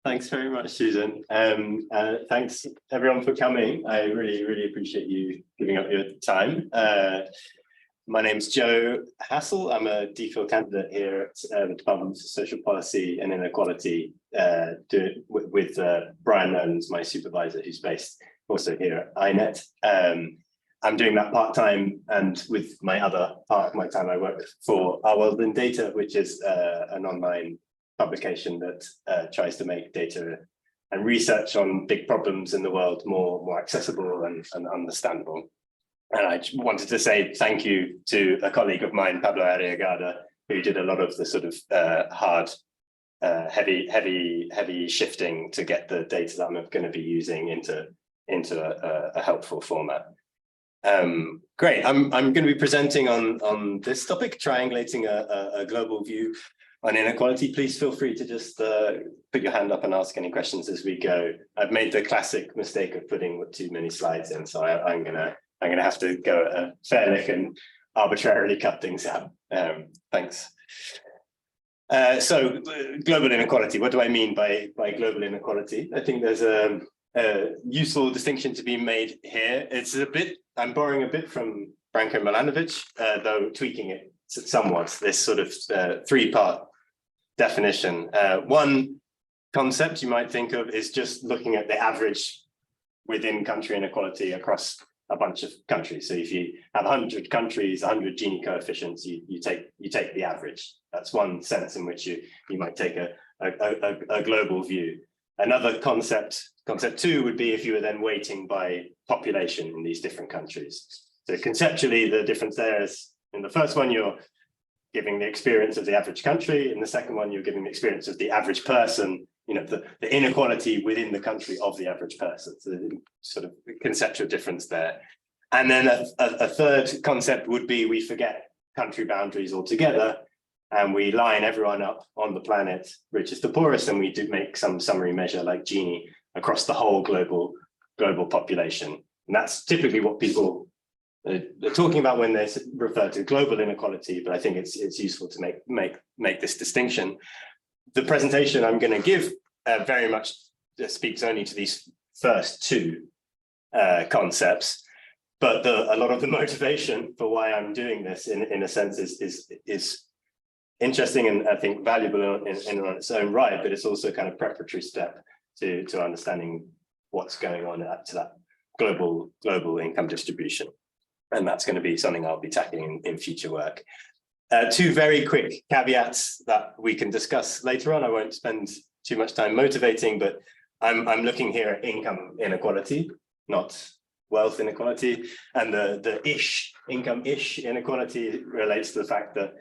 Thanks very much, Susan. Thanks everyone for coming. I really appreciate you giving up your time. My name's Joe Hassel. I'm a DPhil candidate here at the Department of Social Policy and Inequality, with Brian Nolans, my supervisor, who's based also here at INET. I'm doing that part-time, and with my other part of my time, I work for Our World in Data, which is an online publication that tries to make data and research on big problems in the world more accessible and understandable. And I wanted to say thank you to a colleague of mine, Pablo Arriagada, who did a lot of the sort of hard, heavy shifting to get the data that I'm going to be using into a helpful format. Great. I'm going to be presenting on this topic, triangulating a global view on inequality. Please feel free to just put your hand up and ask any questions as we go. I've made the classic mistake of putting too many slides in, so I'm gonna have to go at a fair lick and arbitrarily cut things out. Thanks. So global inequality. What do I mean by global inequality? I think there's a useful distinction to be made here. It's I'm borrowing a bit from Branko Milanovic, though tweaking it somewhat. This sort of three-part definition. One concept you might think of is just looking at the average within country inequality across a bunch of countries. So if you have 100 countries, 100 Gini coefficients, you take the average. That's one sense in which you might take a global view. Another concept two would be if you were then weighting by population in these different countries. So conceptually, the difference there is, in the first one, you're giving the experience of the average country. In the second one, you're giving the experience of the average person, the inequality within the country of the average person. So the sort of conceptual difference there. And then a third concept would be we forget country boundaries altogether, and we line everyone up on the planet, richest to poorest, and we do make some summary measure like Gini across the whole global population. And that's typically what people they're talking about when they refer to global inequality, but I think it's useful to make this distinction. The presentation I'm going to give very much speaks only to these first two concepts, but a lot of the motivation for why I'm doing this, in a sense, is interesting and I think valuable in its own right, but it's also kind of preparatory step to understanding what's going on to that global income distribution. And that's going to be something I'll be tackling in future work. Two very quick caveats that we can discuss later on. I won't spend too much time motivating, but I'm looking here at income inequality, not wealth inequality. And the income-ish inequality relates to the fact that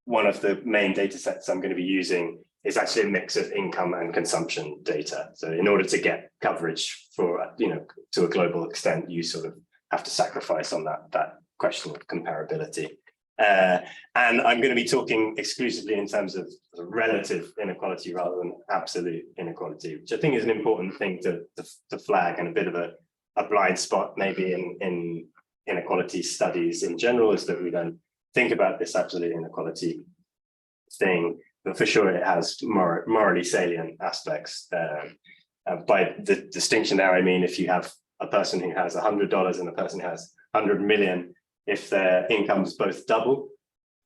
one of the main data sets I'm going to be using is actually a mix of income and consumption data. So in order to get coverage for, to a global extent, you sort of have to sacrifice on that question of comparability. And I'm going to be talking exclusively in terms of relative inequality rather than absolute inequality, which I think is an important thing to flag, and a bit of a blind spot maybe in inequality studies in general, is that we don't think about this absolute inequality thing, but for sure it has morally salient aspects. By the distinction there, I mean, if you have a person who has $100 and a person who has 100 million, if their incomes both double,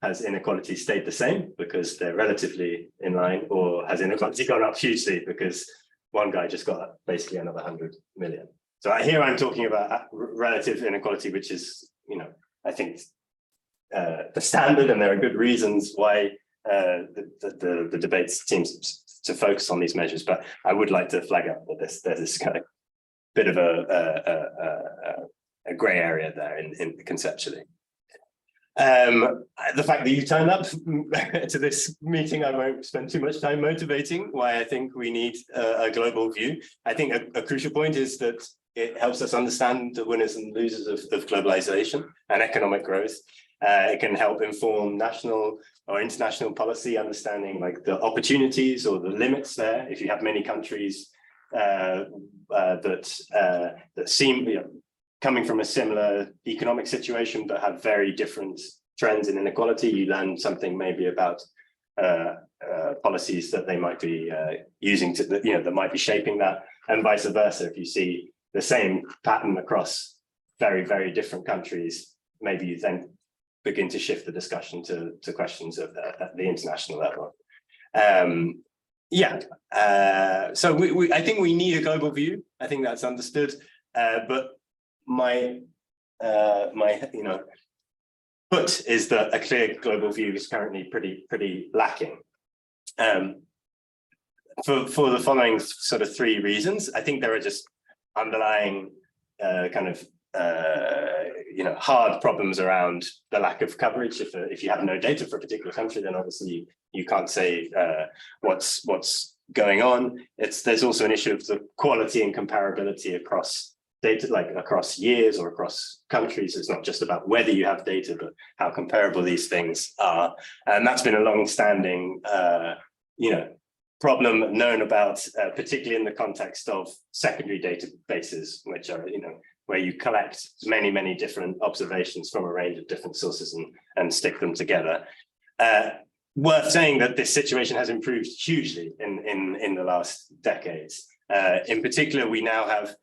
has inequality stayed the same because they're relatively in line, or has inequality gone up hugely because one guy just got basically another 100 million? So here I'm talking about relative inequality, which is, I think the standard, and there are good reasons why the debates seems to focus on these measures. But I would like to flag up that there's this kind of bit of a gray area there in conceptually. The fact that you turned up to this meeting, I won't spend too much time motivating why I think we need a global view. I think a crucial point is that it helps us understand the winners and losers of globalization and economic growth. It can help inform national or international policy, understanding like the opportunities or the limits there. If you have many countries that seem coming from a similar economic situation but have very different trends in inequality, you learn something maybe about policies that they might be using to, that might be shaping that, and vice versa. If you see the same pattern across very, very different countries, maybe you then begin to shift the discussion to questions at the international level. So I think we need a global view. I think that's understood. But my put is that a clear global view is currently pretty lacking. For the following sort of three reasons. I think there are just underlying hard problems around the lack of coverage. If you have no data for a particular country, then obviously you can't say what's going on. There's also an issue of the quality and comparability across data, like across years or across countries. It's not just about whether you have data, but how comparable these things are. And that's been a long-standing problem known about, particularly in the context of secondary databases, which are, where you collect many different observations from a range of different sources and stick them together. Worth saying that this situation has improved hugely in the last decades. In particular, we now have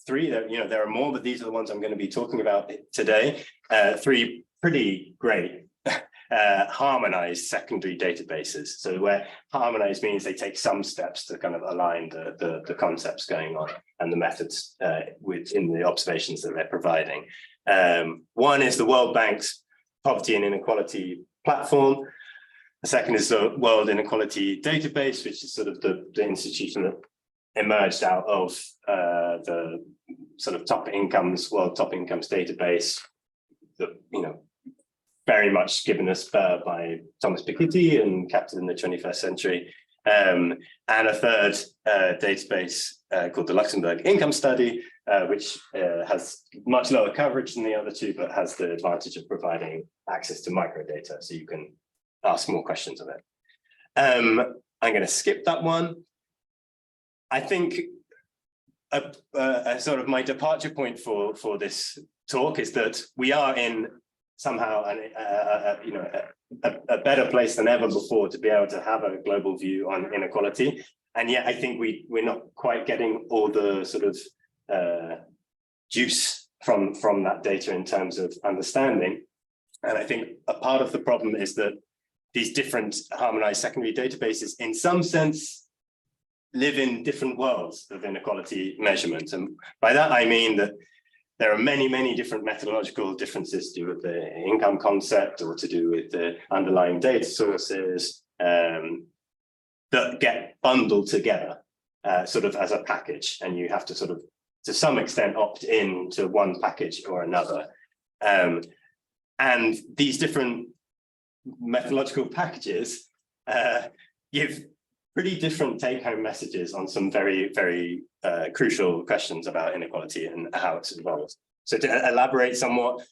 three, there are more, but these are the ones I'm going to be talking about today. Three pretty great harmonized secondary databases. So where harmonized means they take some steps to kind of align the concepts going on and the methods within the observations that they're providing. One is the World Bank's Poverty and Inequality platform. The second is the World Inequality Database, which is sort of the institution that emerged out of the sort of World Top Incomes database, that, very much given a spur by Thomas Piketty and captured in the 21st century. And a third database called the Luxembourg Income Study, which has much lower coverage than the other two, but has the advantage of providing access to microdata, so you can ask more questions of it. I'm going to skip that one. I think a sort of my departure point for this talk is that we are in somehow a better place than ever before to be able to have a global view on inequality. And yet I think we're not quite getting all the sort of juice from that data in terms of understanding. And I think a part of the problem is that these different harmonized secondary databases, in some sense, live in different worlds of inequality measurement. And by that, I mean that there are many different methodological differences to do with the income concept or to do with the underlying data sources that get bundled together sort of as a package. And you have to sort of, to some extent, opt in to one package or another. And these different methodological packages give pretty different take-home messages on some very crucial questions about inequality and how it's evolved. So to elaborate somewhat,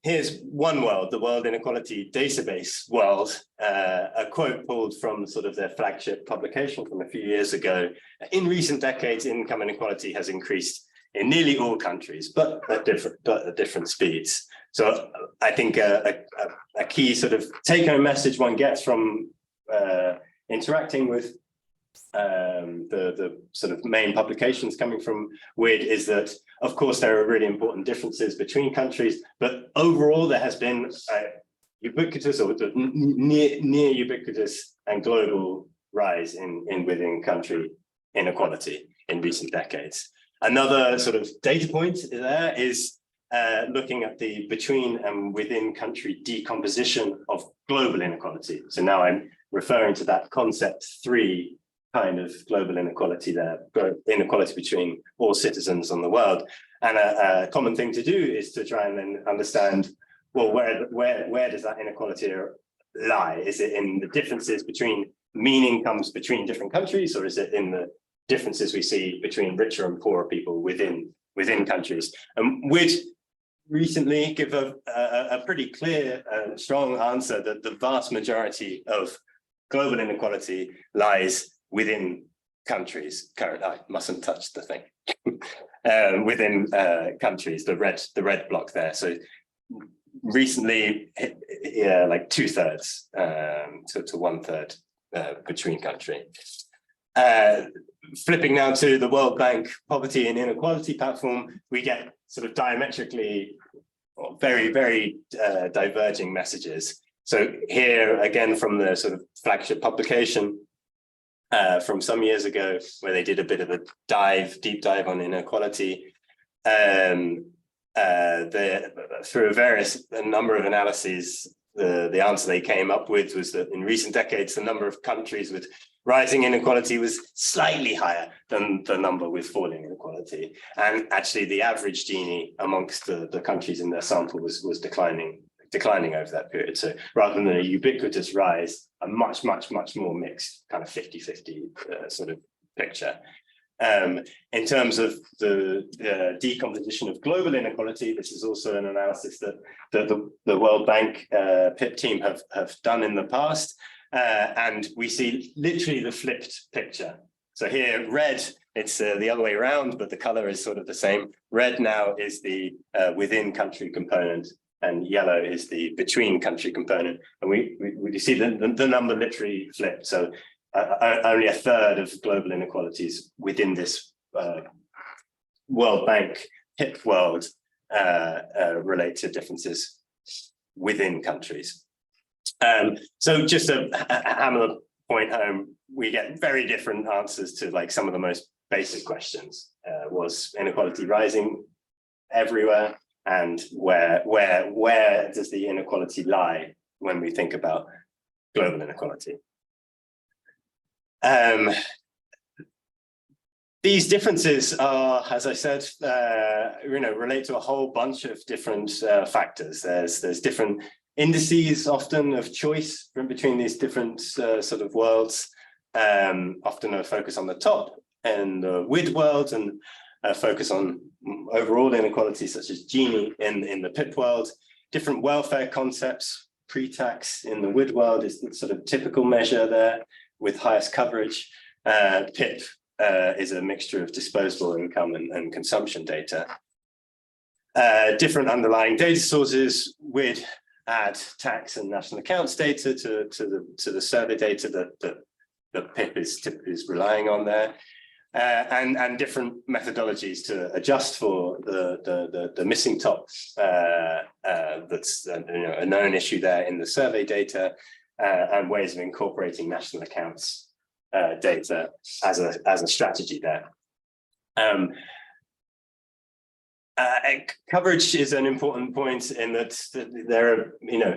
here's one world, the World Inequality Database world, a quote pulled from sort of their flagship publication from a few years ago. In recent decades, income inequality has increased in nearly all countries, but at different speeds. So I think a key sort of take-home message one gets from interacting with the sort of main publications coming from WID is that, of course, there are really important differences between countries, but overall there has been ubiquitous or near ubiquitous and global rise in within country inequality in recent decades. Another sort of data point there is looking at the between and within country decomposition of global inequality. So now I'm referring to that concept 3 kind of global inequality there, inequality between all citizens on the world. And a common thing to do is to try and then understand, well, where does that inequality lie? Is it in the differences between mean incomes between different countries, or is it in the differences we see between richer and poorer people within countries? And we'd recently give a pretty clear and strong answer that the vast majority of global inequality lies within countries. I mustn't touch the thing. Within countries, the red block there. So recently like 2/3 to 1/3 between country. Flipping now to the World Bank Poverty and Inequality platform, we get sort of diametrically very, very diverging messages. So here again from the sort of flagship publication from some years ago, where they did a bit of a deep dive on inequality, through a number of analyses, the answer they came up with was that in recent decades, the number of countries with rising inequality was slightly higher than the number with falling inequality. And actually the average Gini amongst the countries in their sample was declining over that period. So rather than a ubiquitous rise, a much more mixed kind of 50-50 sort of picture. In terms of the decomposition of global inequality, this is also an analysis that the World Bank PIP team have done in the past. And we see literally the flipped picture. So here, red, it's the other way around, but the color is sort of the same. Red now is the within country component, and yellow is the between country component. And we see the number literally flipped. So only 1/3 of global inequalities within this World Bank PIP world relate to differences within countries. So just to hammer the point home, we get very different answers to like some of the most basic questions. Was inequality rising everywhere? And where does the inequality lie when we think about global inequality? These differences are, as I said, relate to a whole bunch of different factors. There's different indices often of choice between these different sort of worlds, often a focus on the top and the WID world, and a focus on overall inequality such as Gini in the PIP world. Different welfare concepts, pre-tax in the WID world is the sort of typical measure there with highest coverage. PIP is a mixture of disposable income and consumption data. Different underlying data sources, WID add tax and national accounts data to the survey data that PIP is relying on there, and different methodologies to adjust for the missing top. That's a known issue there in the survey data, and ways of incorporating national accounts data as a strategy there. Coverage is an important point in that there are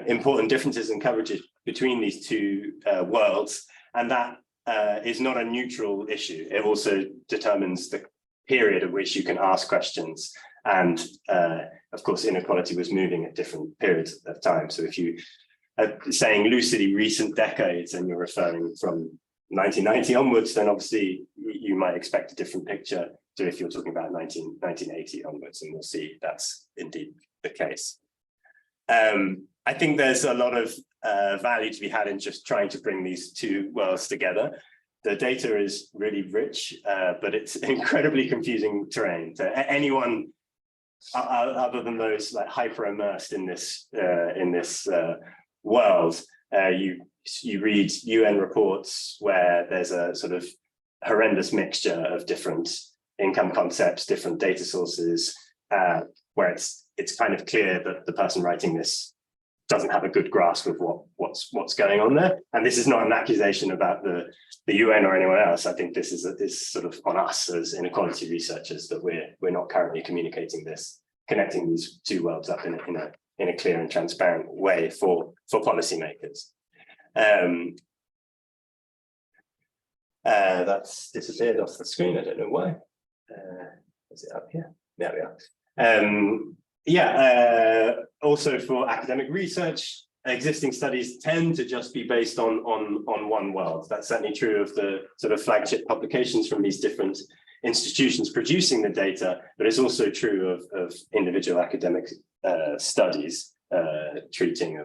important differences in coverage between these two worlds, and that is not a neutral issue. It also determines the period at which you can ask questions, and of course inequality was moving at different periods of time. So if you are saying lucidly recent decades and you're referring from 1990 onwards, then obviously you might expect a different picture to if you're talking about 1980 onwards, and we'll see that's indeed the case. I think there's a lot of value to be had in just trying to bring these two worlds together. The data is really rich, but it's incredibly confusing terrain. So anyone other than those like hyper immersed in this world, you read UN reports where there's a sort of horrendous mixture of different income concepts, different data sources, where it's kind of clear that the person writing this doesn't have a good grasp of what's going on there. And this is not an accusation about the UN or anyone else. I think this is sort of on us as inequality researchers that we're not currently communicating this, connecting these two worlds up in a clear and transparent way for policymakers. That's disappeared off the screen. I don't know why. Is it up here? There we are. Also for academic research, existing studies tend to just be based on one world. That's certainly true of the sort of flagship publications from these different institutions producing the data, but it's also true of individual academic studies treating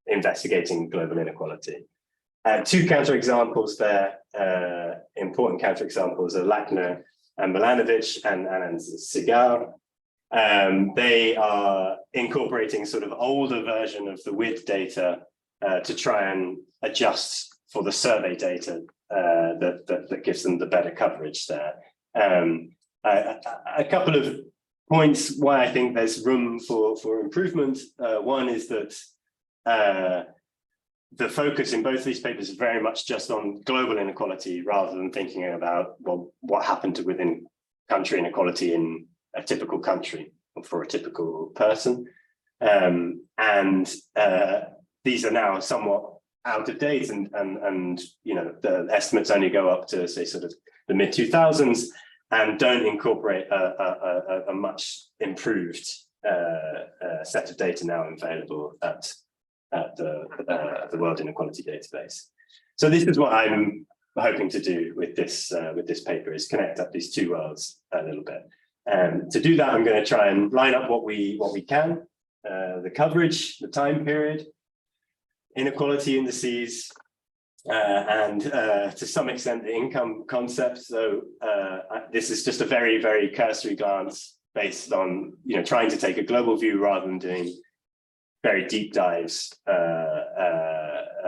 investigating global inequality. Two counterexamples there, important counterexamples are Lackner and Milanovic and Sigar. They are incorporating sort of older version of the WID data to try and adjust for the survey data that gives them the better coverage there. A couple of points why I think there's room for improvement. One is that the focus in both these papers is very much just on global inequality rather than thinking about, well, what happened to within country inequality in a typical country or for a typical person. These are now somewhat out of date and you know, the estimates only go up to, say, sort of the mid 2000s and don't incorporate a much improved set of data now available at the World Inequality Database. So this is what I'm hoping to do with this paper, is connect up these two worlds a little bit. To do that, I'm going to try and line up what we can, the coverage, the time period, inequality indices, and to some extent the income concept. So this is just a very, very cursory glance based on, you know, trying to take a global view rather than doing very deep dives,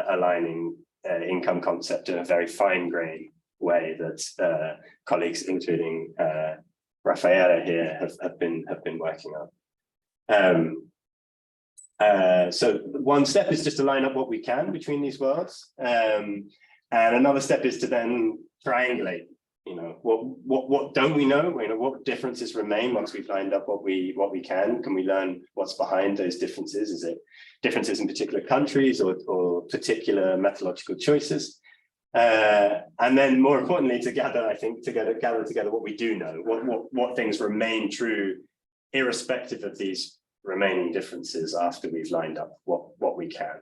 aligning income concept in a very fine-grained way that colleagues, including Raffaella here, have been working on. So one step is just to line up what we can between these worlds, and another step is to then triangulate. You know, what don't we know? You know, what differences remain once we've lined up what we can? Can we learn what's behind those differences? Is it differences in particular countries or particular methodological choices? And then, more importantly, to gather together what we do know, what things remain true, irrespective of these remaining differences after we've lined up what we can.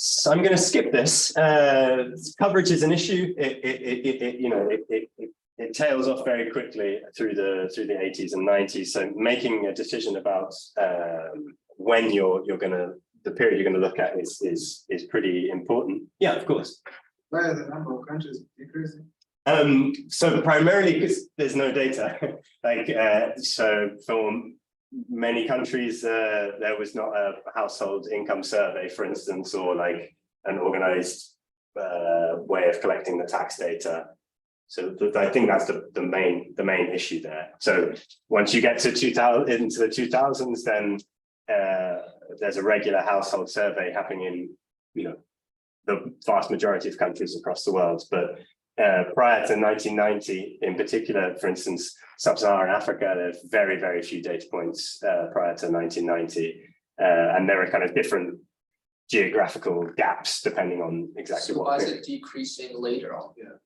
So I'm going to skip this. Coverage is an issue. It tails off very quickly through the 80s and 90s. So making a decision about when the period you're going to look at is pretty important. Yeah, of course. Why are the number of countries decreasing? So primarily because there's no data. So for many countries, there was not a household income survey, for instance, or like an organized way of collecting the tax data. So I think that's the main issue there. So once you get to into the 2000s, then there's a regular household survey happening in, you know, the vast majority of countries across the world. But prior to 1990, in particular, for instance, Sub-Saharan Africa, there's very, very few data points prior to 1990. And there are kind of different geographical gaps depending on exactly so what. Why is it decreasing later on? Yeah.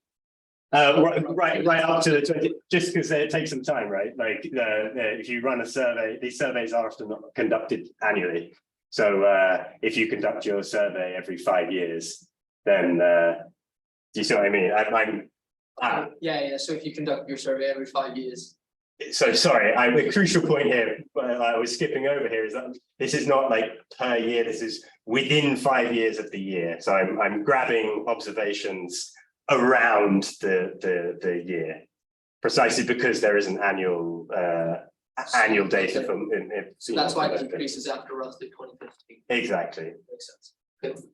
Right up to the 20, just because it takes some time, right? Like if you run a survey, these surveys are often not conducted annually. So if you conduct your survey every 5 years, then do you see what I mean? Yeah. So if you conduct your survey every 5 years. So sorry, the crucial point here, I was skipping over here, is that this is not like per year. This is within 5 years of the year. So I'm grabbing observations around the year, precisely because there is an annual data from. So that's why it decreases after roughly 2015. Exactly. Makes sense.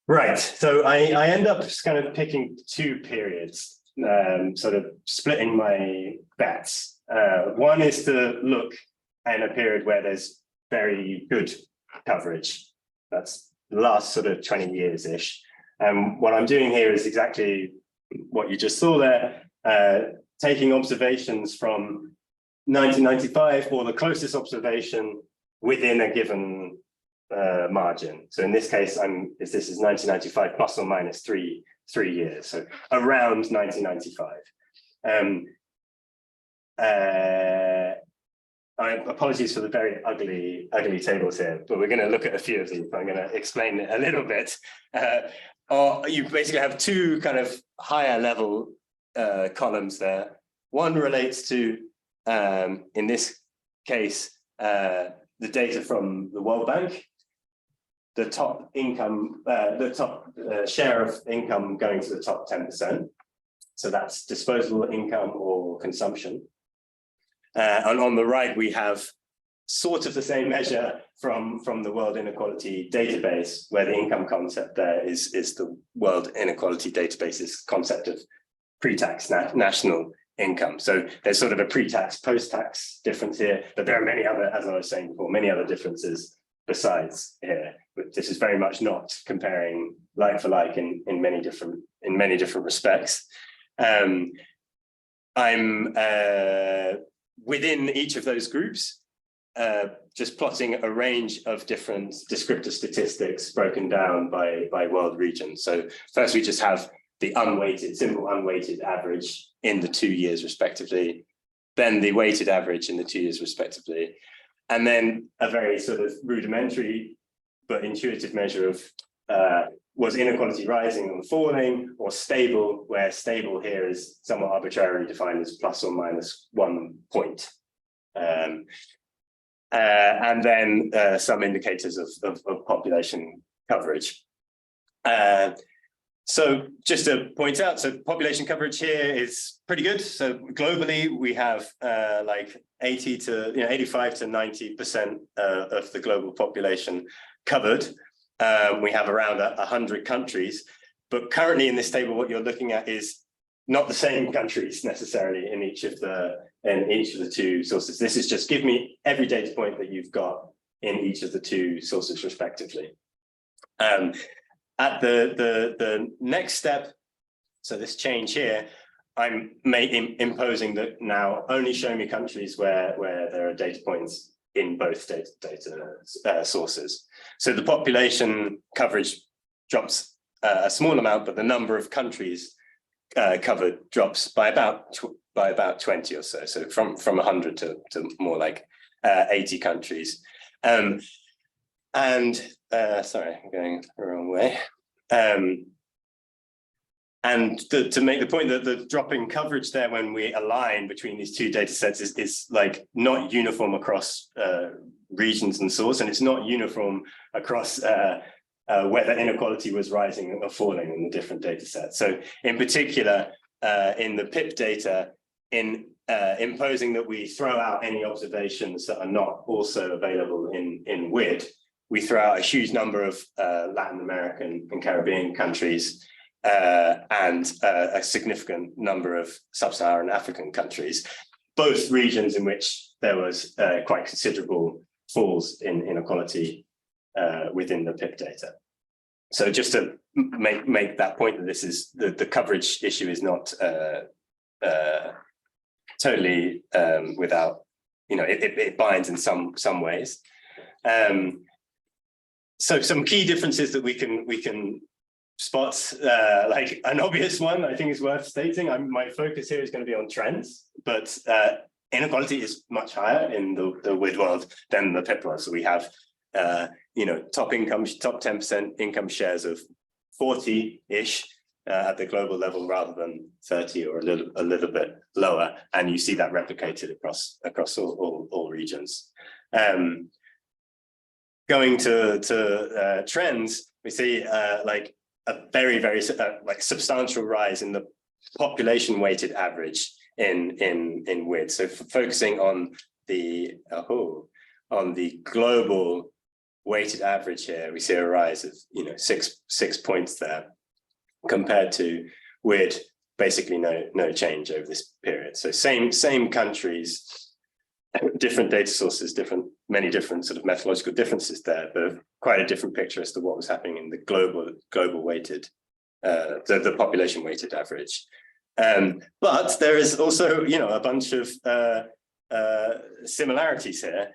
Right. So I end up just kind of picking two periods, sort of splitting my bets. One is to look at a period where there's very good coverage. That's the last sort of 20 years-ish. What I'm doing here is exactly what you just saw there, taking observations from 1995 or the closest observation within a given margin. So in this case, this is 1995 plus or minus three years, so around 1995. Apologies for the very ugly tables here, but we're going to look at a few of these. I'm going to explain it a little bit. You basically have two kind of higher level columns there. One relates to, in this case, the data from the World Bank, the top income, the top share of income going to the top 10%. So that's disposable income or consumption. And on the right, we have sort of the same measure from the World Inequality Database, where the income concept there is the World Inequality Database's concept of pre-tax national income. So there's sort of a pre-tax, post-tax difference here, but there are many other, as I was saying before, many other differences besides here. But this is very much not comparing like for like in many different respects. I'm within each of those groups, just plotting a range of different descriptive statistics broken down by world region. So first we just have the unweighted, simple unweighted average in the 2 years respectively, then the weighted average in the 2 years respectively, and then a very sort of rudimentary but intuitive measure of was inequality rising or falling or stable, where stable here is somewhat arbitrarily defined as plus or minus 1 point. And then some indicators of population coverage. So just to point out, so population coverage here is pretty good. So globally, we have like 85 to 90% of the global population covered. We have around 100 countries, but currently in this table, what you're looking at is not the same countries necessarily in each of the two sources. This is just give me every data point that you've got in each of the two sources respectively. At the next step, so this change here, I'm imposing that now only show me countries where there are data points in both data sources. So the population coverage drops a small amount, but the number of countries covered drops by about 20 or so. So from 100 to more like 80 countries. Sorry, I'm going the wrong way. And to make the point that the drop in coverage there when we align between these two data sets is like not uniform across regions and source, and it's not uniform across whether inequality was rising or falling in the different data sets. So in particular, in the PIP data, in imposing that we throw out any observations that are not also available in WID, we throw out a huge number of Latin American and Caribbean countries and a significant number of sub-Saharan African countries, both regions in which there was quite considerable falls in inequality within the PIP data. So just to make that point that this is the coverage issue is not totally without, it binds in some ways. So some key differences that we can spot, like an obvious one I think is worth stating. My focus here is going to be on trends, but inequality is much higher in the WID world than the PIP world. So we have top 10% income shares of 40-ish at the global level rather than 30 or a little bit lower, and you see that replicated across all regions. Going to trends, we see like a very like substantial rise in the population weighted average in WID. So focusing on the global weighted average here, we see a rise of 6 points there, compared to WID basically no change over this period. So same countries, different data sources, many different sort of methodological differences there, but quite a different picture as to what was happening in the global weighted, the population weighted average. But there is also a bunch of similarities here.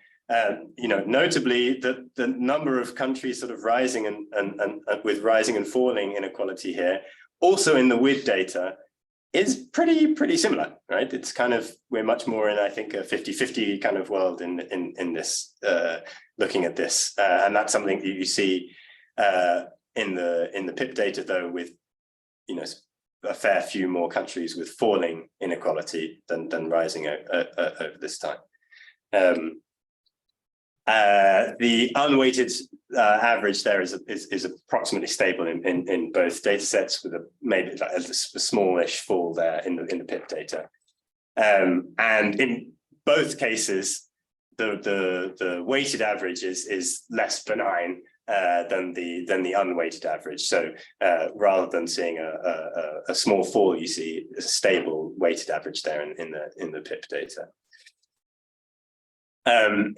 Notably the number of countries sort of rising and with rising and falling inequality here, also in the WID data, is pretty similar, right? It's kind of, we're much more in, I think, a 50-50 kind of world in this, looking at this, and that's something that you see in the PIP data, though, with a fair few more countries with falling inequality than rising over this time. The unweighted average there is approximately stable in both data sets, with maybe like a smallish fall there in the PIP data. And in both cases, the weighted average is less benign than the unweighted average. So rather than seeing a small fall, you see a stable weighted average there in the PIP data.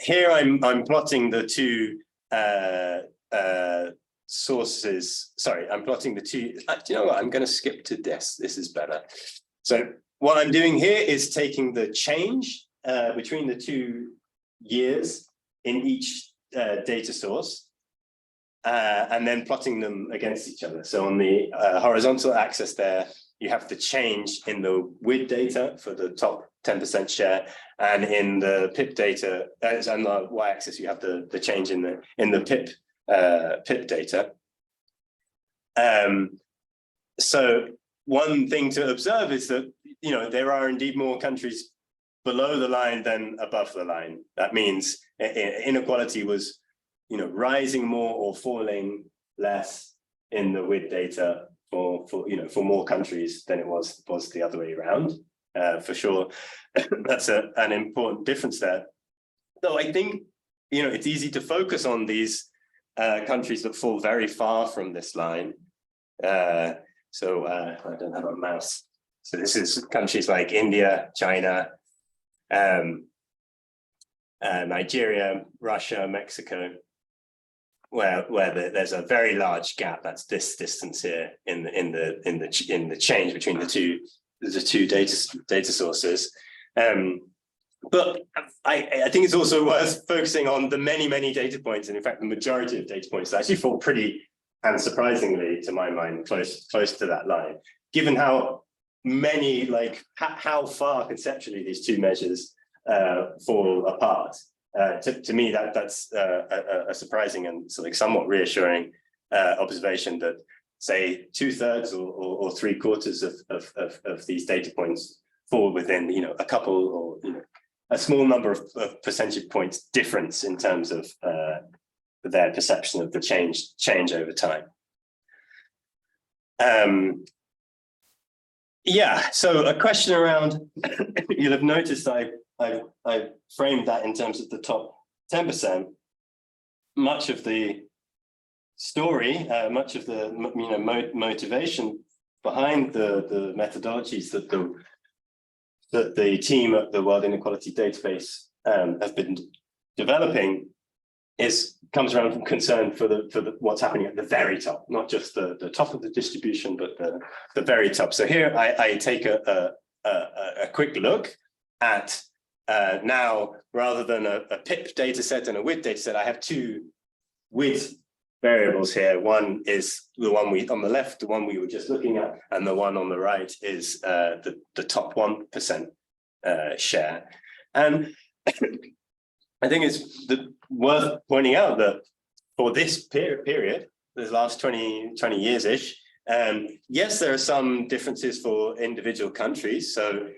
Here I'm plotting the two sources. Sorry, I'm plotting the two. Do you know what? I'm going to skip to this. This is better. So what I'm doing here is taking the change between the 2 years in each data source and then plotting them against each other. So on the horizontal axis there, you have the change in the WID data for the top 10% share, and in the PIP data, on the y-axis, you have the change in the PIP data. So one thing to observe is that there are indeed more countries below the line than above the line. That means inequality was rising more or falling less in the WID data for more countries than it was the other way around. For sure, that's an important difference there. Though I think it's easy to focus on these countries that fall very far from this line. So I don't have a mouse. So this is countries like India, China, Nigeria, Russia, Mexico, where there's a very large gap. That's this distance here in the change between the two data sources. But I think it's also worth focusing on the many data points, and in fact the majority of data points that actually fall pretty, and surprisingly to my mind, close to that line, given how many, how far conceptually these two measures fall apart. To me, that's a surprising and somewhat reassuring observation that, say, 2/3 or 3/4 of these data points fall within a couple or a small number of percentage points difference in terms of their perception of the change over time. Yeah, so a question around, you'll have noticed I framed that in terms of the top 10%. Much of the story, much of the motivation behind the methodologies that the team at the World Inequality Database have been developing comes around from concern for what's happening at the very top, not just the top of the distribution, but the very top. So here I take a quick look at now, rather than a PIP data set and a WID data set, I have two WID variables here. One is the one on the left, the one we were just looking at, and the one on the right is the top 1% share. And I think it's worth pointing out that for this period, the last 20 years-ish, yes, there are some differences for individual countries. So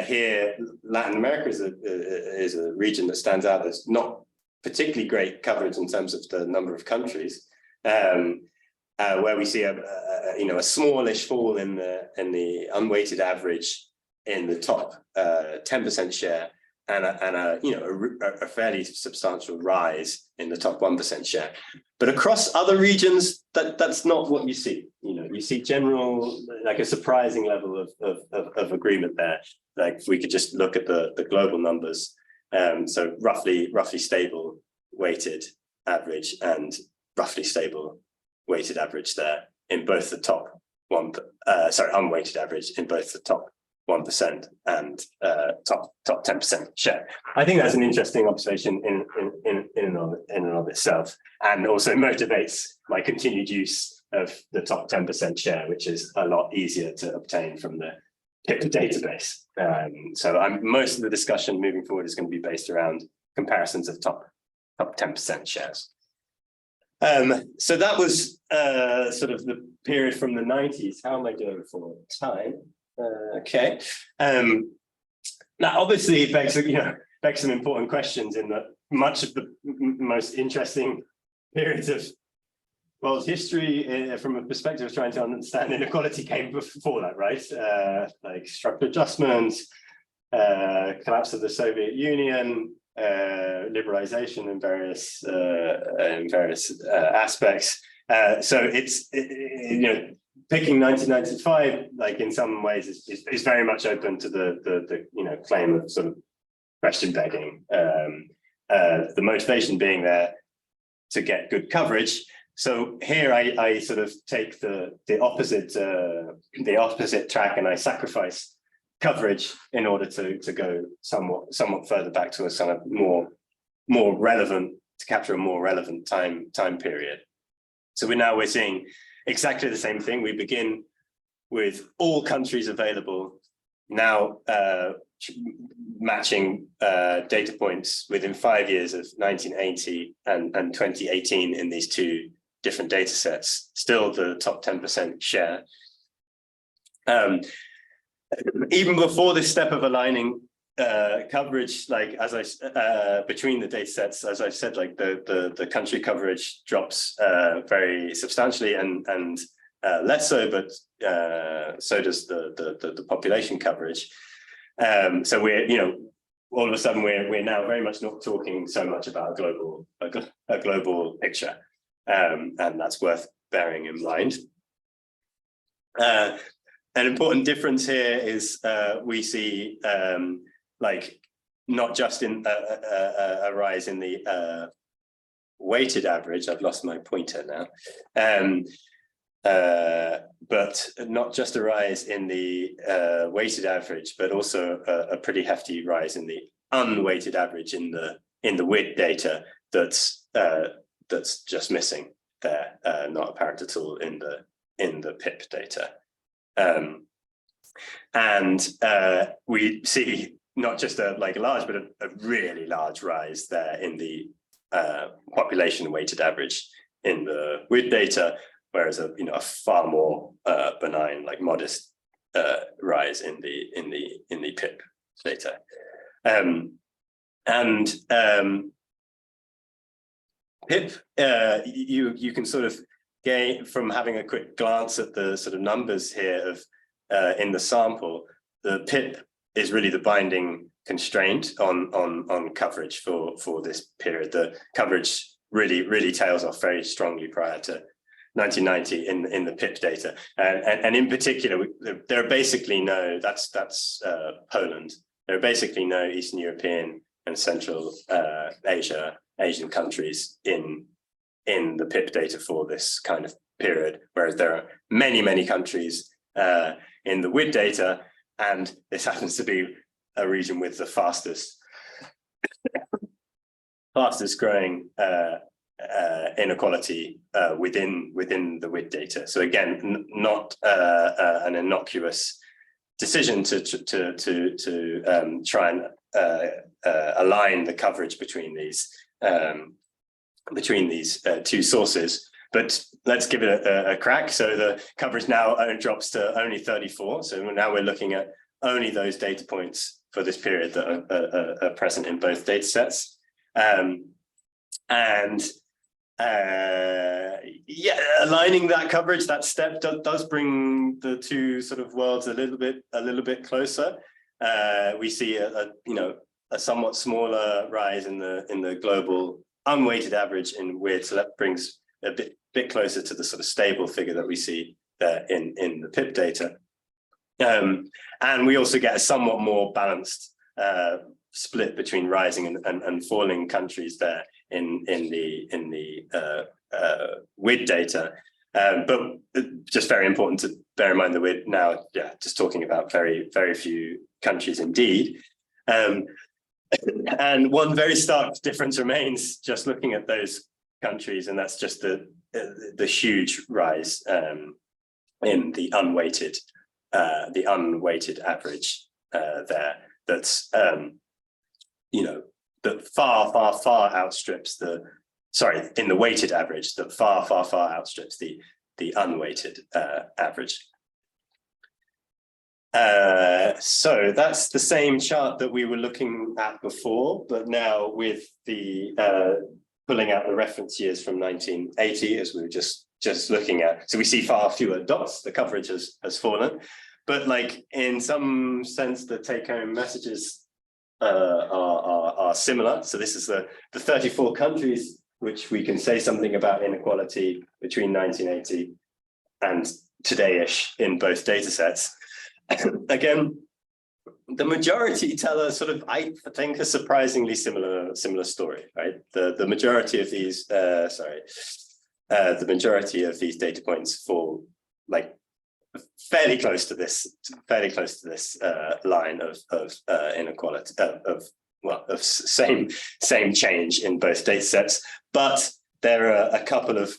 here, Latin America is a region that stands out. There's not particularly great coverage in terms of the number of countries, where we see a smallish fall in the unweighted average in the top 10% share, and a fairly substantial rise in the top 1% share. But across other regions, that's not what you see. You see general, a surprising level of agreement there. If we could just look at the global numbers, so roughly stable weighted average and roughly stable weighted average there in both the top unweighted average in both the top 1% and top 10% share. I think that's an interesting observation in and of itself, and also motivates my continued use of the top 10% share, which is a lot easier to obtain from the PIP database. So most of the discussion moving forward is going to be based around comparisons of top 10% shares. So that was sort of the period from the 90s. How am I doing for time? Okay. Now, obviously, it begs some important questions in that much of the most interesting periods of world history from a perspective of trying to understand inequality came before that, right? Like structural adjustments, collapse of the Soviet Union, liberalization in various aspects. So it's picking 1995, like in some ways, is very much open to the claim of sort of question begging. The motivation being there to get good coverage. So here I sort of take the opposite track, and I sacrifice coverage in order to go somewhat further back to a sort of more relevant, to capture a more relevant time period. So we're seeing exactly the same thing. We begin with all countries available now, matching data points within 5 years of 1980 and 2018 in these two different data sets, still the top 10% share. Even before this step of aligning coverage, like between the data sets, as I've said, like the country coverage drops very substantially, and less so, but so does the population coverage. So we're all of a sudden we're now very much not talking so much about a global picture, and that's worth bearing in mind. An important difference here is we see like not just in a rise in the weighted average. I've lost my pointer now. But not just a rise in the weighted average, but also a pretty hefty rise in the unweighted average in the WID data that's just missing there, not apparent at all in the PIP data. And we see not just a large, but a really large rise there in the population weighted average in the WID data, whereas a far more benign, like modest rise in the PIP data. PIP, you can sort of gain from having a quick glance at the sort of numbers here of in the sample. The PIP is really the binding constraint on coverage for this period. The coverage really tails off very strongly prior to 1990 in the PIP data, and in particular, there are basically no. That's Poland. There are basically no Eastern European and Central Asian countries in the PIP data for this kind of period, whereas there are many countries in the WID data, and this happens to be a region with the fastest growing inequality within the WID data. So again, not an innocuous decision to try and align the coverage between these two sources. But let's give it a crack. So the coverage now drops to only 34. So now we're looking at only those data points for this period that are present in both data sets. Aligning that coverage, that step does bring the two sort of worlds a little bit closer. We see a somewhat smaller rise in the global unweighted average in WID, so that brings a bit closer to the sort of stable figure that we see there in the PIP data. And we also get a somewhat more balanced split between rising and falling countries there in the WID data. But just very important to bear in mind that we're now just talking about very few countries indeed. And one very stark difference remains just looking at those countries, and that's just the huge rise in the unweighted average there. That's that far outstrips in the weighted average, that far outstrips the unweighted average. So that's the same chart that we were looking at before, but now with the pulling out the reference years from 1980, as we were just looking at. So we see far fewer dots, the coverage has fallen. But like in some sense, the take-home messages are similar. So this is the 34 countries which we can say something about inequality between 1980 and today-ish in both data sets. Again, the majority tell a sort of, I think, a surprisingly similar story, right? The majority of these, the majority of these data points fall like fairly close to this line of inequality of same change in both data sets, but there are a couple of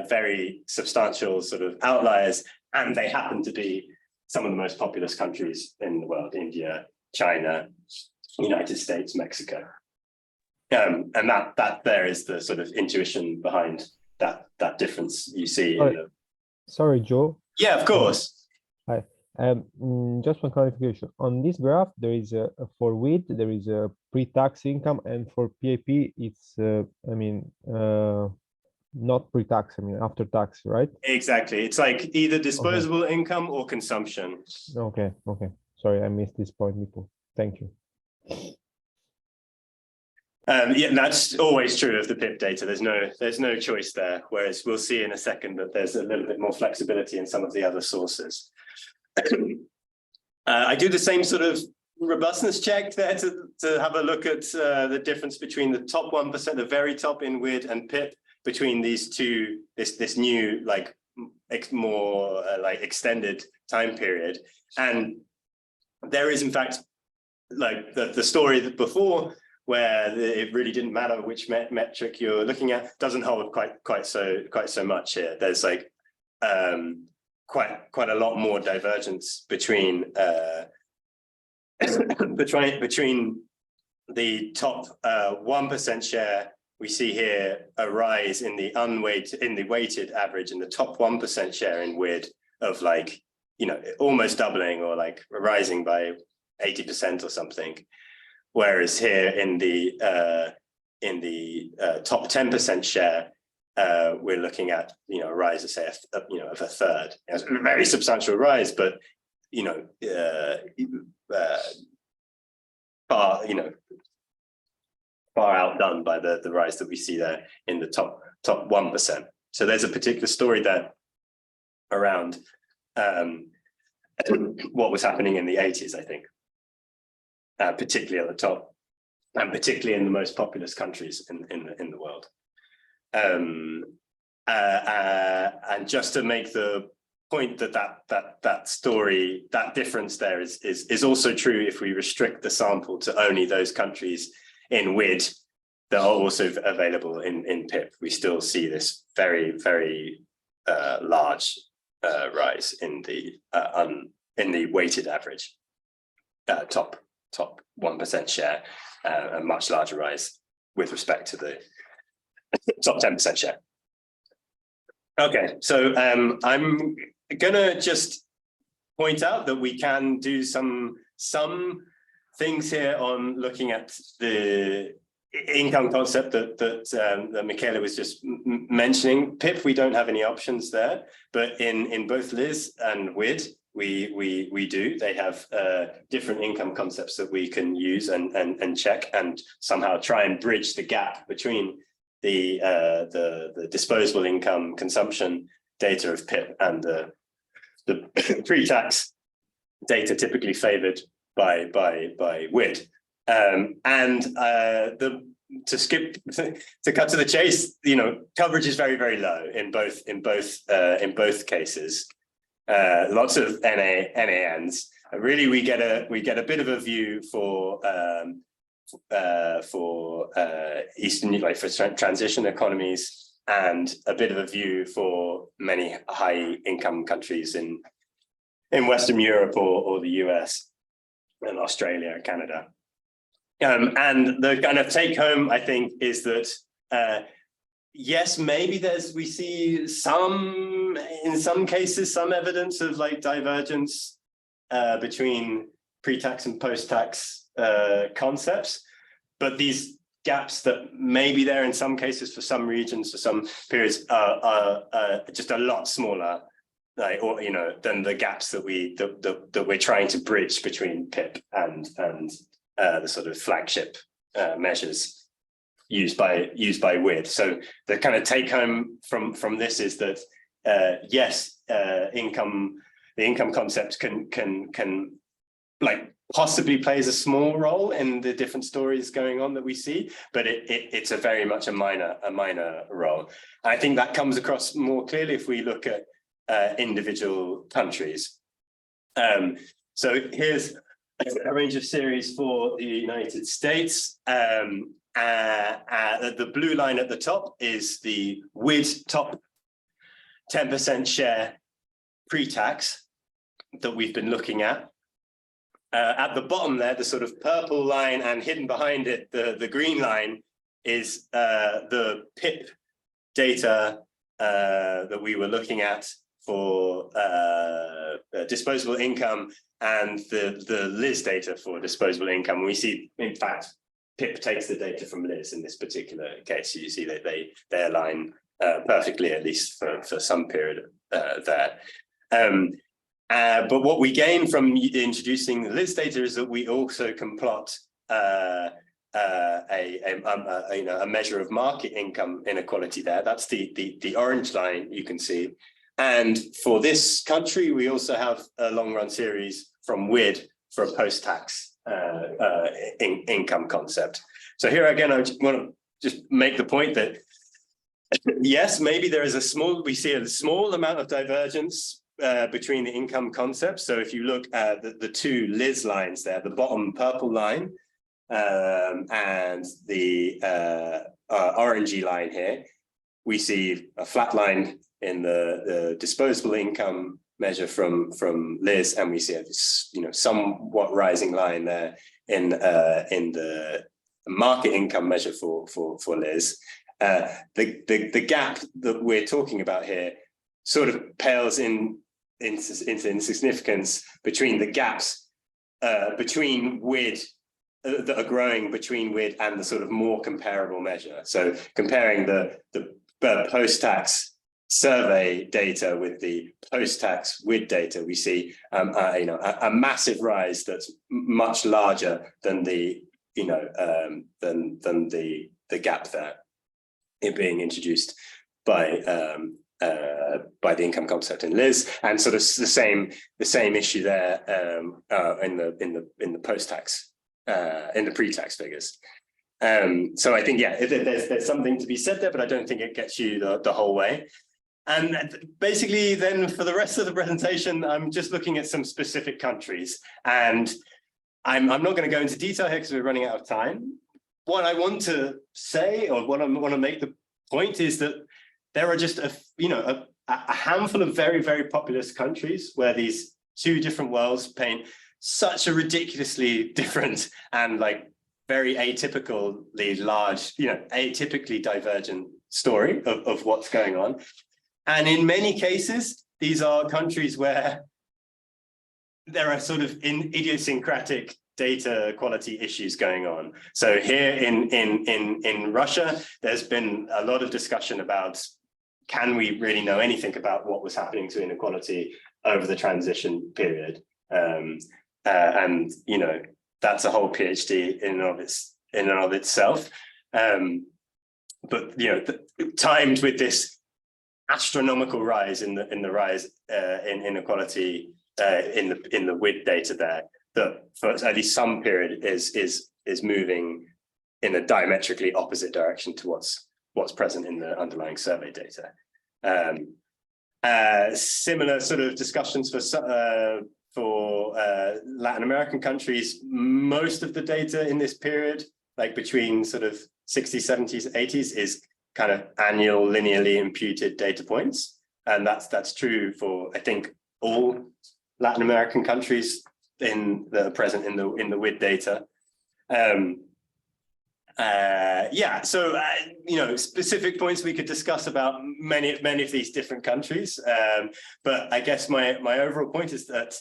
very substantial sort of outliers, and they happen to be some of the most populous countries in the world: India, China, United States, Mexico. And that there is the sort of intuition behind that difference you see. Sorry, Joe. Yeah, of course. Hi. Just one clarification. On this graph, there is for WID, there is a pre-tax income, and for PAP, it's not pre-tax, after tax, right? Exactly. It's like either disposable income or consumption. Okay. Sorry, I missed this point before. Thank you. Yeah, that's always true of the PIP data. There's no choice there. Whereas we'll see in a second that there's a little bit more flexibility in some of the other sources. I do the same sort of robustness check there to have a look at the difference between the top 1%, the very top in WID and PIP, between these two, this new like more like extended time period. And there is in fact like the story that before, where it really didn't matter which metric you're looking at, doesn't hold quite so much here. There's like quite a lot more divergence between between the top 1% share. We see here a rise in the weighted average in the top 1% share in WID of like, almost doubling or like rising by 80% or something. Whereas here in the top 10% share, we're looking at a rise of say of a third. It's a very substantial rise, but far outdone by the rise that we see there in the top 1%. So there's a particular story there around what was happening in the 80s, I think. Particularly at the top, and particularly in the most populous countries in the world. And just to make the point that story, that difference there is also true if we restrict the sample to only those countries in WID that are also available in PIP. We still see this very large rise in the weighted average top 1% share, a much larger rise with respect to the top 10% share. Okay, so I'm gonna just point out that we can do some things here on looking at the income concept that Michaela was just mentioning. PIP, we don't have any options there, but in both Liz and WID, we do. They have different income concepts that we can use and check and somehow try and bridge the gap between the disposable income consumption data of PIP and the pre-tax data typically favored by WID. To cut to the chase, coverage is very low in both cases. Lots of NANs. Really, we get a bit of a view for Eastern, like for transition economies, and a bit of a view for many high income countries in Western Europe or the US and Australia and Canada. And the kind of take home, I think, is that yes, maybe we see in some cases, some evidence of like divergence between pre-tax and post-tax concepts, but these gaps that may be there in some cases for some regions, for some periods, are just a lot smaller, like, or than the gaps that we're trying to bridge between PIP and the sort of flagship measures used by WID. So the kind of take home from this is that yes, the income concept can like possibly plays a small role in the different stories going on that we see, but it's a very much a minor role. I think that comes across more clearly if we look at individual countries. So here's a range of series for the United States. The blue line at the top is the WID top 10% share pre-tax that we've been looking at. At the bottom there, the sort of purple line, and hidden behind it, the green line, is the PIP data that we were looking at for disposable income, and the Liz data for disposable income. We see, in fact, PIP takes the data from Liz in this particular case. You see that they align perfectly, at least for some period there. But what we gain from introducing the Liz data is that we also can plot a measure of market income inequality there. That's the orange line you can see. And for this country, we also have a long-run series from WID for a post-tax income concept. So here again, I want to just make the point that yes, maybe there is we see a small amount of divergence between the income concepts. So if you look at the two Liz lines there, the bottom purple line and the orangey line here, we see a flat line in the disposable income measure from Liz, and we see a somewhat rising line there in the market income measure for Liz. The gap that we're talking about here sort of pales into insignificance between the gaps between WID that are growing between WID and the sort of more comparable measure. So comparing the post-tax survey data with the post-tax WID data, we see a massive rise that's much larger than the the gap there in being introduced by the income concept in Liz, and sort of the same issue there in the post-tax in the pre-tax figures. So I think, yeah, there's something to be said there, but I don't think it gets you the whole way. And basically then for the rest of the presentation, I'm just looking at some specific countries, and I'm not going to go into detail here because we're running out of time. What I want to say, or what I want to make the point, is that there are just a handful of very, very populous countries where these two different worlds paint such a ridiculously different and like very atypically large, atypically divergent story of what's going on. And in many cases, these are countries where there are sort of idiosyncratic data quality issues going on. So here in Russia, there's been a lot of discussion about, can we really know anything about what was happening to inequality over the transition period? And that's a whole PhD in and of itself. But timed with this astronomical rise in the rise in inequality in the WID data there, that for at least some period is moving in a diametrically opposite direction to what's present in the underlying survey data. Similar sort of discussions for Latin American countries. Most of the data in this period, like between sort of 60s, 70s, 80s, is kind of annual linearly imputed data points, and that's true for, I think, all Latin American countries present in the WID data. Specific points we could discuss about many of these different countries, but I guess my overall point is that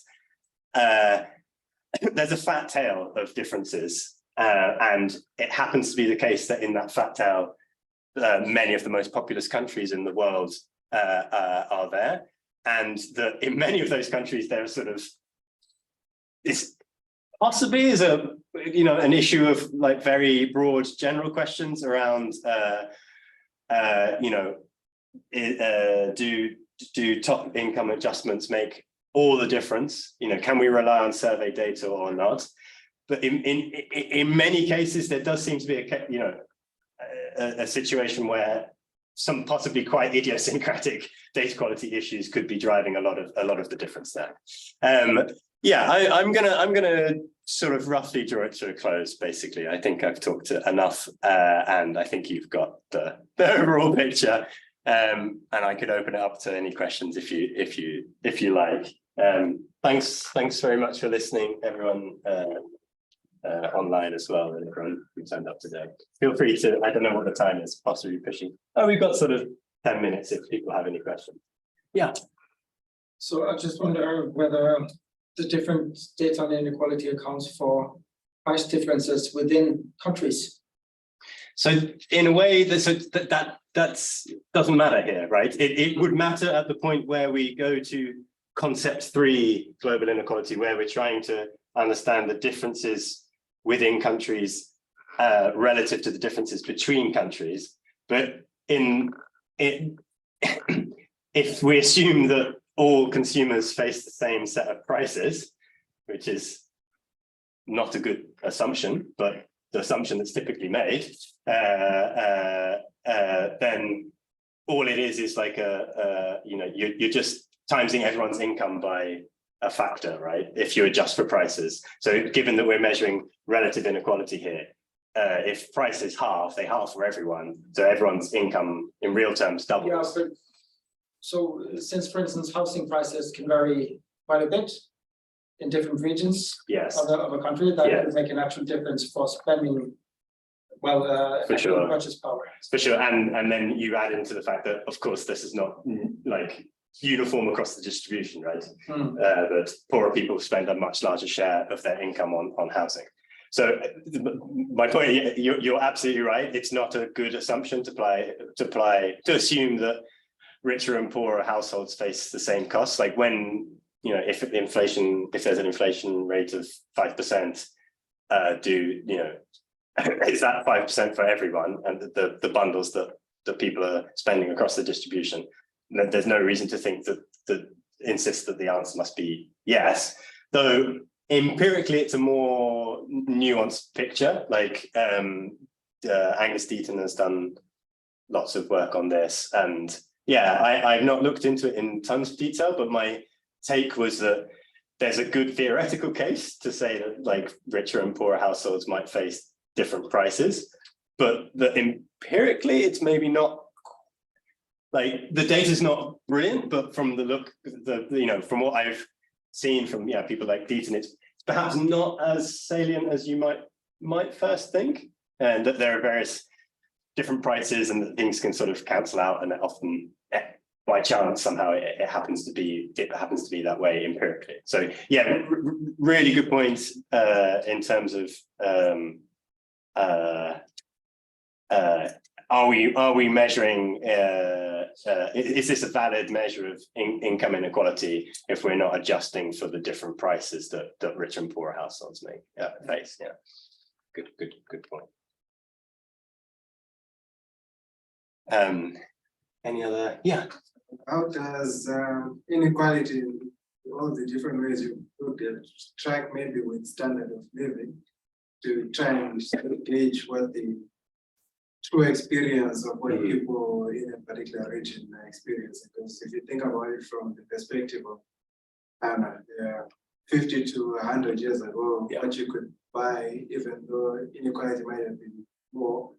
there's a fat tail of differences And it happens to be the case that in that fat tail, many of the most populous countries in the world are there. And that in many of those countries, there are sort of, this possibly is an issue of like very broad general questions around, do top income adjustments make all the difference? Can we rely on survey data or not? But in many cases, there does seem to be a situation where some possibly quite idiosyncratic data quality issues could be driving a lot of the difference there. I'm gonna sort of roughly draw it to a close. Basically, I think I've talked enough, and I think you've got the overall picture. And I could open it up to any questions if you like. Thanks very much for listening, everyone. Online as well, and everyone who turned up today. Feel free to, I don't know what the time is, possibly pushing. Oh, we've got sort of 10 minutes if people have any questions. Yeah. So I just wonder whether the different data on inequality accounts for price differences within countries. So in a way, that doesn't matter here, right? It would matter at the point where we go to concept 3, global inequality, where we're trying to understand the differences within countries relative to the differences between countries. But if we assume that all consumers face the same set of prices, which is not a good assumption, but the assumption that's typically made, then all it is like you're just timesing everyone's income by a factor, right? If you adjust for prices. So given that we're measuring relative inequality here, if price is half, they half for everyone. So everyone's income in real terms doubles. Yeah, but so since, for instance, housing prices can vary quite a bit in different regions Yes. of a country, that Yeah. can make an actual difference for spending, For sure. purchase power. For sure, and then you add into the fact that, of course, this is not like uniform across the distribution, right? That poorer people spend a much larger share of their income on housing. So my point, you're absolutely right. It's not a good assumption to assume that richer and poorer households face the same costs. Like when, if there's an inflation rate of 5%, is that 5% for everyone and the bundles that people are spending across the distribution? There's no reason to think that insist that the answer must be yes, though empirically it's a more nuanced picture. Like Angus Deaton has done lots of work on this, and I've not looked into it in tons of detail, but my take was that there's a good theoretical case to say that like richer and poorer households might face different prices, but that empirically it's maybe not. Like the data is not brilliant, but from the look, from what I've seen from people like Deaton, it's perhaps not as salient as you might first think, and that there are various different prices and that things can sort of cancel out, and often by chance somehow it happens to be that way empirically. So really good points in terms of are we measuring? Is this a valid measure of income inequality if we're not adjusting for the different prices that rich and poor households face? Yeah, good point. Any other? Yeah. How does inequality, all the different ways you look at, track maybe with standard of living to try and gauge what the true experience of what people in a particular region are experiencing? Because if you think about it from the perspective of 50 to 100 years ago, what you could buy, even though inequality might have been more,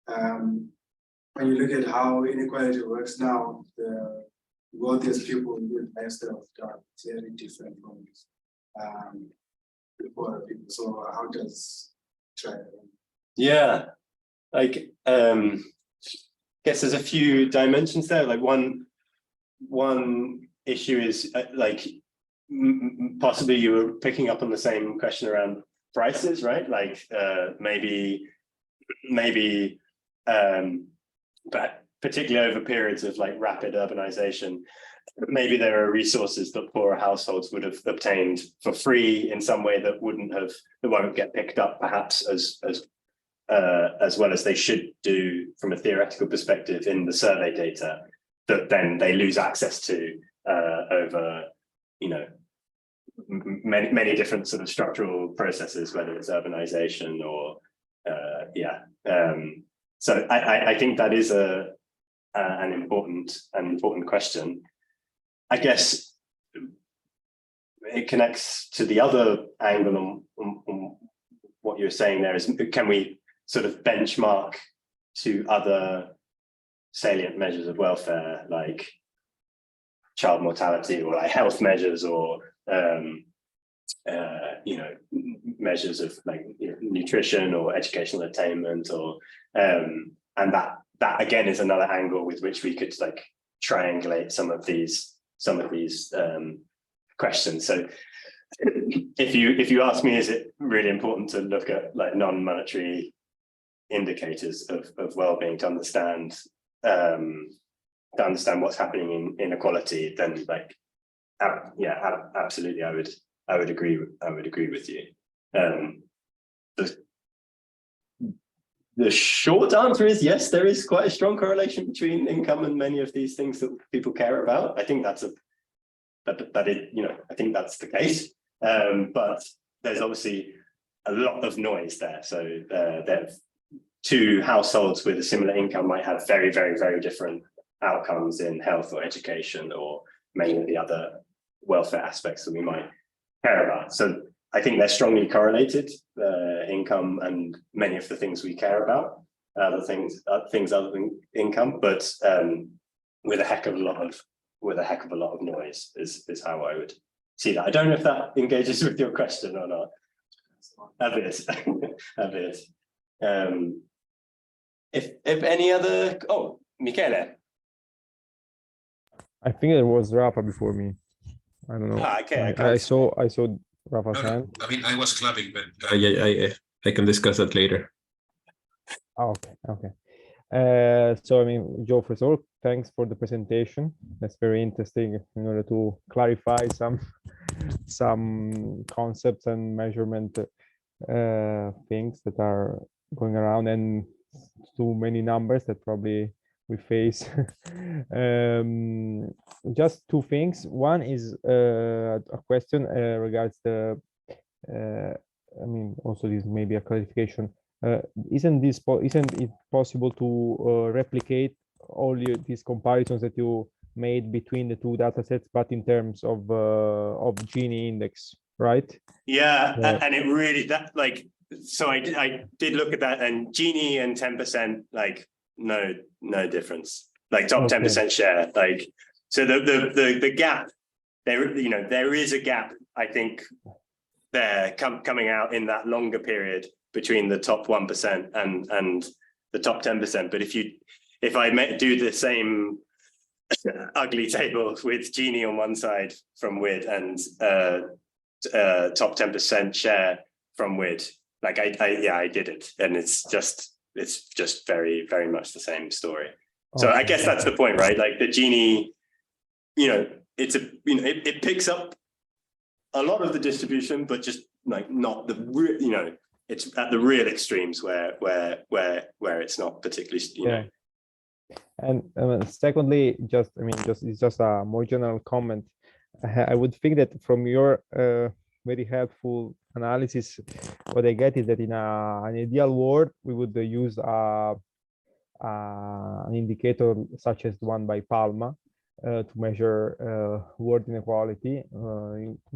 when you look at how inequality works now, the wealthiest people live lifestyles are very different from the poorer people. So how does try? Yeah, like guess there's a few dimensions there. Like one issue is like possibly you were picking up on the same question around prices, right? Like maybe but particularly over periods of like rapid urbanization, maybe there are resources that poorer households would have obtained for free in some way that won't get picked up perhaps as well as they should do from a theoretical perspective in the survey data, that then they lose access to over, you know, many different sort of structural processes, whether it's urbanization or so I think that is an important question. I guess it connects to the other angle on what you're saying there is, can we sort of benchmark to other salient measures of welfare, like child mortality or like health measures, or you know, measures of like, you know, nutrition or educational attainment, or and that again is another angle with which we could like triangulate some of these questions. So if you ask me, is it really important to look at like non-monetary indicators of well-being to understand what's happening in inequality, then like yeah, absolutely, I would agree with you. The short answer is yes, there is quite a strong correlation between income and many of these things that people care about. I think that's I think that's the case. But there's obviously a lot of noise there. So that two households with a similar income might have very, very, very different outcomes in health or education or many of the other welfare aspects that we might care about. So I think they're strongly correlated, income and many of the things we care about, things other than income, but with a heck of a lot of noise is how I would see that. I don't know if that engages with your question or not. A bit. If any other, Michele. I think there was Rafa before me. I don't know. Okay. I saw Rafa's hand. I mean, I was clapping, but I can discuss that later. Okay. So I mean, Joe, first of all, thanks for the presentation. That's very interesting in order to clarify some concepts and measurement things that are going around, and too many numbers that probably we face. Just two things. One is a question regards the I mean, also this may be a clarification. Isn't it possible to replicate all these comparisons that you made between the two data sets, but in terms of Gini index, right? Yeah, and it really so I did look at that, and Gini and 10%, like no difference, like top 10% share, like so the gap there, you know, there is a gap, I think, there coming out in that longer period between the top 1% and the top 10%. But if I do the same ugly table with Gini on one side from WID and top 10% share from WID, like I did it, and it's just very, very much the same story. So I guess that's the point, right? Like the Gini, you know, it picks up a lot of the distribution, but just like not the real, you know, it's at the real extremes where it's not particularly, you know. And secondly, it's just a more general comment. I would think that from your very helpful analysis, what I get is that in an ideal world, we would use an indicator such as the one by Palma to measure world inequality.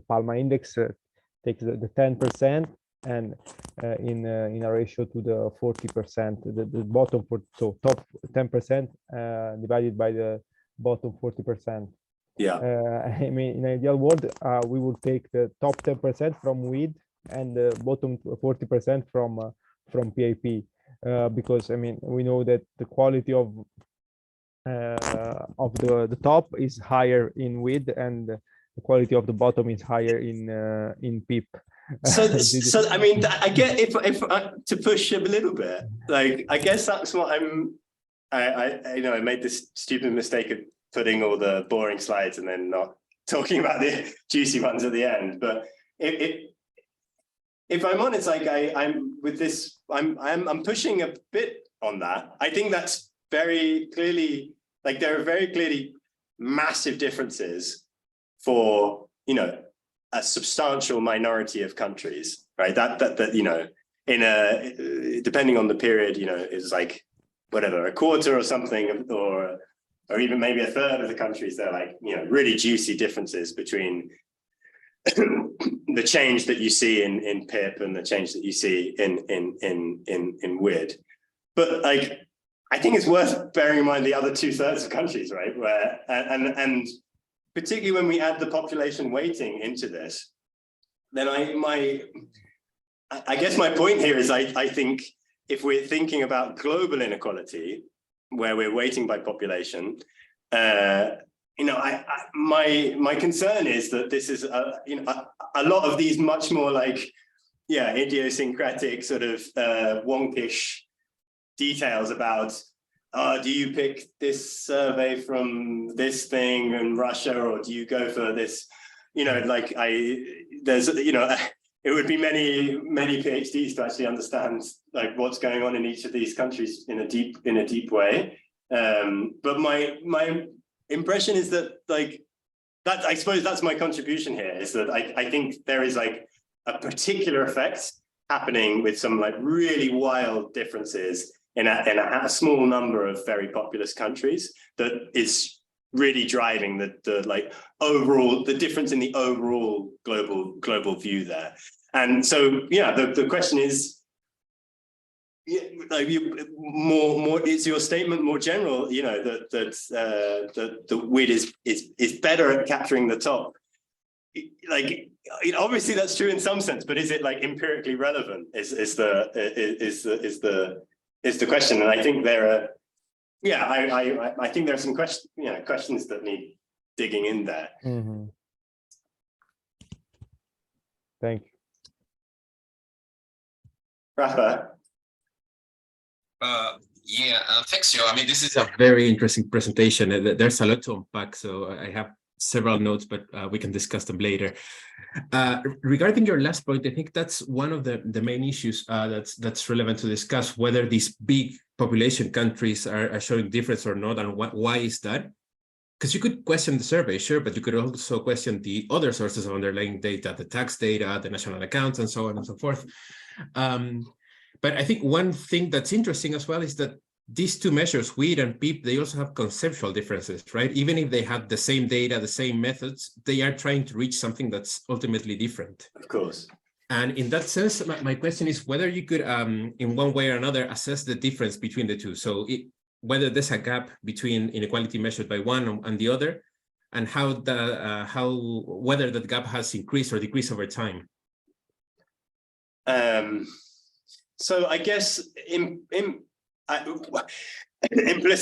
Palma index takes the 10% and in a ratio to the 40%, the bottom so top 10% divided by the bottom 40%. Yeah. I mean, in an ideal world, we would take the top 10% from WID and the bottom 40% from PIP, because I mean, we know that the quality of the top is higher in WID and the quality of the bottom is higher in PIP. So I mean, I get if to push him a little bit, like I guess that's what I made this stupid mistake of putting all the boring slides and then not talking about the juicy ones at the end. But if I'm honest, like I'm with this, I'm pushing a bit on that. I think that's very clearly, like there are very clearly massive differences for, you know, a substantial minority of countries, right? That you know, in a depending on the period, you know, is like whatever, a quarter or something, or even maybe a third of the countries. They're like, you know, really juicy differences between the change that you see in PIP and the change that you see in WID. But like, I think it's worth bearing in mind the other 2/3 of countries, right? Where and particularly when we add the population weighting into this, then I guess my point here is I think if we're thinking about global inequality, where we're weighting by population, you know, my concern is that this is you know, a lot of these much more like, yeah, idiosyncratic sort of wonkish details about, do you pick this survey from this thing in Russia, or do you go for this, you know, like there's, you know, it would be many PhDs to actually understand like what's going on in each of these countries in a deep way. But my impression is that like that, I suppose that's my contribution here, is that I think there is like a particular effect happening with some like really wild differences in a small number of very populous countries that is really driving the like overall, the difference in the overall global view there. And so, yeah, the question is, like more is your statement more general, you know, that the WID is better at capturing the top. Like, obviously that's true in some sense, but is it like empirically relevant is the question. And I think there are, yeah, I think there are some questions that need digging in there. Mm-hmm. Thank you. Rafa. Thanks, Joe. I mean, this is a very interesting presentation. There's a lot to unpack, so I have several notes, but we can discuss them later. Regarding your last point, I think that's one of the main issues that's relevant to discuss, whether these big population countries are showing difference or not, and why is that? Because you could question the survey, sure, but you could also question the other sources of underlying data, the tax data, the national accounts, and so on and so forth. But I think one thing that's interesting as well is that these two measures, WID and PIP, they also have conceptual differences, right? Even if they have the same data, the same methods, they are trying to reach something that's ultimately different. Of course. And in that sense, my question is whether you could, in one way or another, assess the difference between the two. So whether there's a gap between inequality measured by one and the other, and whether that gap has increased or decreased over time. So I guess implicit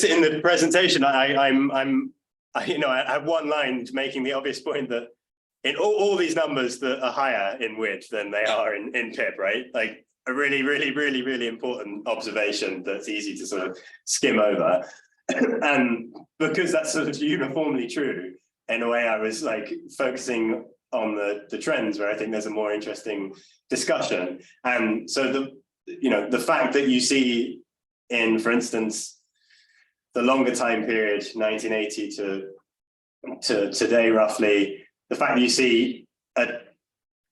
in the presentation, I have one line making the obvious point that in all these numbers that are higher in WID than they are in PIP, right? Like a really important observation that's easy to sort of skim over. And because that's sort of uniformly true, in a way I was like focusing on the trends where I think there's a more interesting discussion. And so the fact that you see in, for instance, the longer time period, 1980 to today roughly, the fact that you see a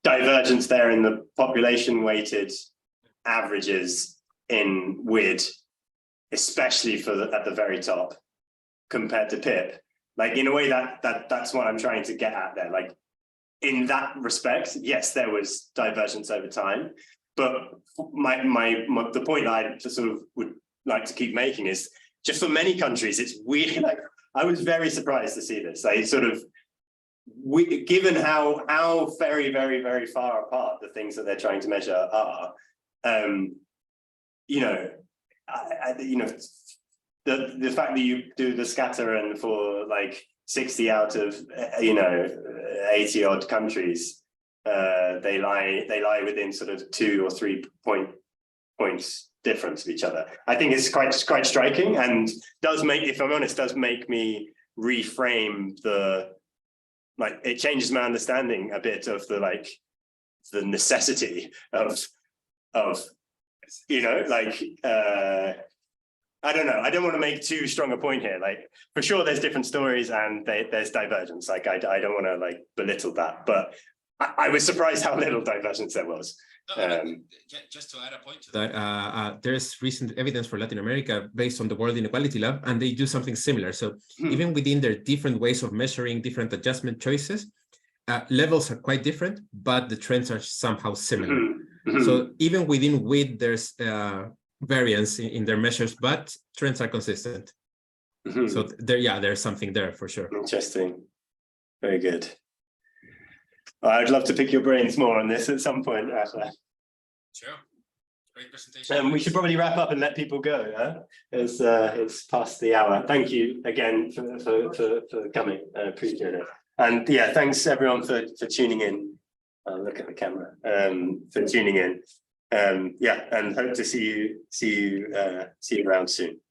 divergence there in the population weighted averages in WID, especially at the very top compared to PIP, like in a way that's what I'm trying to get at there. Like in that respect, yes, there was divergence over time, but the point I just sort of would like to keep making is just for many countries, it's weird. Like I was very surprised to see this. Like sort of, given how very far apart the things that they're trying to measure are, the fact that you do the scatter and for like 60 out of 80 odd countries, they lie within sort of 2 or 3 points difference of each other. I think it's quite striking, and does make, if I'm honest, does make me reframe it changes my understanding a bit of the necessity of I don't know. I don't want to make too strong a point here. Like, for sure, there's different stories and there's divergence. Like, I don't want to belittle that, but I was surprised how little divergence there was. Just to add a point to that, there's recent evidence for Latin America based on the World Inequality Lab, and they do something similar. So even within their different ways of measuring different adjustment choices, levels are quite different, but the trends are somehow similar. So even within WID, there's variance in their measures, but trends are consistent. So there's something there for sure. Interesting. Very good. I'd love to pick your brains more on this at some point, Asha. Sure. Great presentation. We should probably wrap up and let people go. Huh? It's past the hour. Thank you again for coming. I appreciate it. And yeah, thanks everyone for tuning in. I'll look at the camera. For tuning in. And hope to see you around soon.